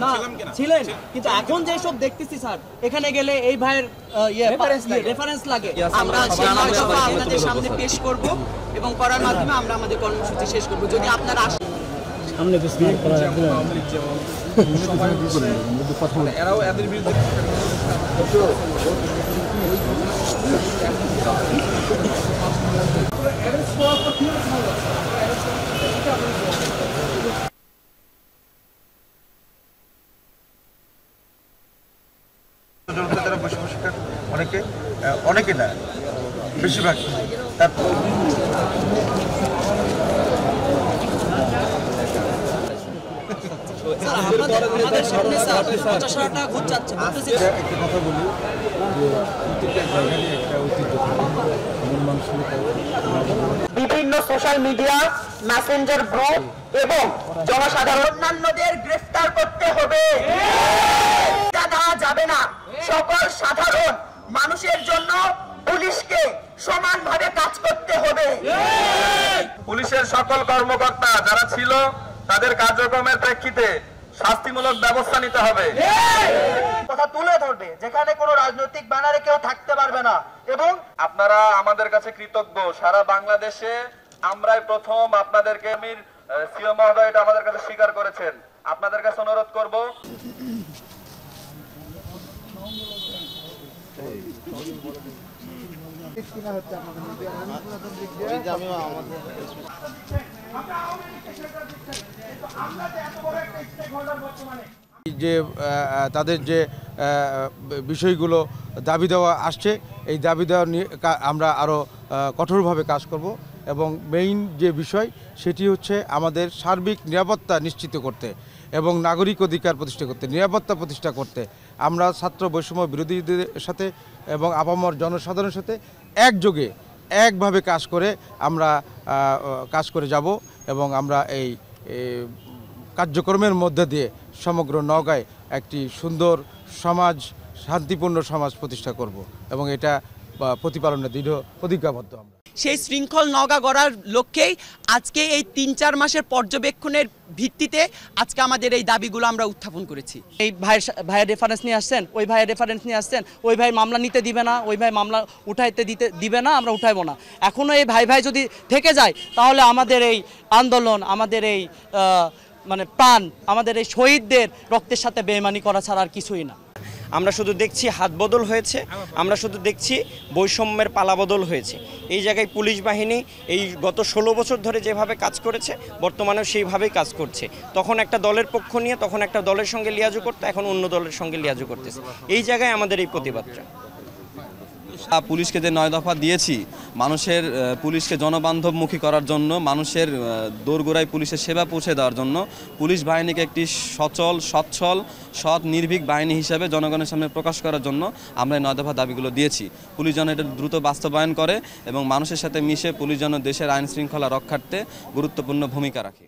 না ছিলেন, কিন্তু এখন যে সব দেখতেছি স্যার, এখানে গেলে এই ভাইয়ের রেফারেন্স লাগে। আমরা সেই 9 দফা আপনাদের সামনে পেশ করব এবং করার মাধ্যমে আমরা আমাদের কর্মসূচি শেষ করব। যদি আপনারা আসেন সামনে বিস্তার করা এরাও এদের বিরুদ্ধে যারা বৈষম্য শিক্ষার অনেকে না, বেশিরভাগ আমাদের সামনে স্যার 50,000 টাকা ঘুষ যাচ্ছে। একটা কথা বলি যে প্রত্যেকটা জায়গায় একটা ঐতিহ্য থাকে। বিভিন্ন সোশ্যাল মিডিয়া, মেসেঞ্জার গ্রুপ এবং জনসাধারণ অন্যান্যদের গ্রেফতার করতে হবে, দেওয়া যাবে না। সকল সাধারণ মানুষের জন্য পুলিশকে সমানভাবে কাজ করতে হবে। পুলিশের সকল কর্মকর্তা যারা ছিল তাদের কার্যক্রমের প্রেক্ষিতে শাস্তিমূলক ব্যবস্থা নিতে হবে। কথা তুলে ধরবে যেখানে কোনো রাজনৈতিক ব্যানারে কেউ থাকতে পারবে না। এবং আপনারা আমাদের কাছে কৃতজ্ঞ। সারা বাংলাদেশে আমরাই প্রথম আপনাদেরকে সিও মহোদয় এটা আমাদের কাছে স্বীকার করেছেন। আপনাদের কাছে অনুরোধ করব যে তাদের যে বিষয়গুলো দাবি দেওয়া আসছে, এই দাবি দেওয়া নিয়ে আমরা আরও কঠোরভাবে কাজ করব এবং মেইন যে বিষয় সেটি হচ্ছে আমাদের সার্বিক নিরাপত্তা নিশ্চিত করতে এবং নাগরিক অধিকার প্রতিষ্ঠা করতে, নিরাপত্তা প্রতিষ্ঠা করতে আমরা ছাত্র বৈষম্য বিরোধীদের সাথে এবং আপামর জনসাধারণের সাথে একযোগে একভাবে কাজ করে যাব এবং আমরা এই কার্যক্রমের মধ্যে দিয়ে সমগ্র নওগাঁয় একটি সুন্দর সমাজ, শান্তিপূর্ণ সমাজ প্রতিষ্ঠা করব এবং এটা প্রতিপালনে দৃঢ় প্রতিজ্ঞাবদ্ধ। আমরা সেই শৃঙ্খল নওগাঁ গড়ার লক্ষ্যেই আজকে এই 3-4 মাসের পর্যবেক্ষণের ভিত্তিতে আজকে আমাদের এই দাবিগুলো আমরা উত্থাপন করেছি। এই ভাইয়ের রেফারেন্স নিয়ে আসছেন, ওই ভাইয়ের রেফারেন্স নিয়ে আসছেন, ওই ভাই মামলা নিতে দিবে না, ওই ভাই মামলা উঠাইতে দিবে না, আমরা উঠাইবো না। এখনও এই ভাই যদি থেকে যায় তাহলে আমাদের এই আন্দোলন, আমাদের এই প্রাণ, আমাদের এই শহীদদের রক্তের সাথে বেইমানি করা ছাড়া আর কিছুই না। আমরা শুধু দেখছি হাত বদল হয়েছে, আমরা শুধু দেখছি বৈষম্যের পালাবদল হয়েছে। এই জায়গায় পুলিশ বাহিনী এই গত 16 বছর ধরে যেভাবে কাজ করেছে বর্তমানেও সেইভাবেই কাজ করছে। তখন একটা দলের পক্ষ নিয়ে তখন একটা দলের সঙ্গে লিয়াজু করতে, এখন অন্য দলের সঙ্গে লিয়াজু করতেছে। এই জায়গায় আমাদের এই প্রতিবাদটা। পুলিশকে যে 9 দফা দিয়েছি পুলিশকে জনবান্ধবমুখী করার জন্য, মানুষের দোরগোড়ায় পুলিশের সেবা পৌঁছে দেওয়ার জন্য পুলিশ বাহিনীকে একটি সচল, সচ্ছল, সৎ, নির্ভীক বাহিনী হিসেবে জনগণের সামনে প্রকাশ করার জন্য আমরা এই 9 দফা দাবিগুলো দিয়েছি। পুলিশ যেন এটা দ্রুত বাস্তবায়ন করে এবং মানুষের সাথে মিশে পুলিশ যেন দেশের আইন শৃঙ্খলা রক্ষার্থে গুরুত্বপূর্ণ ভূমিকা রাখে।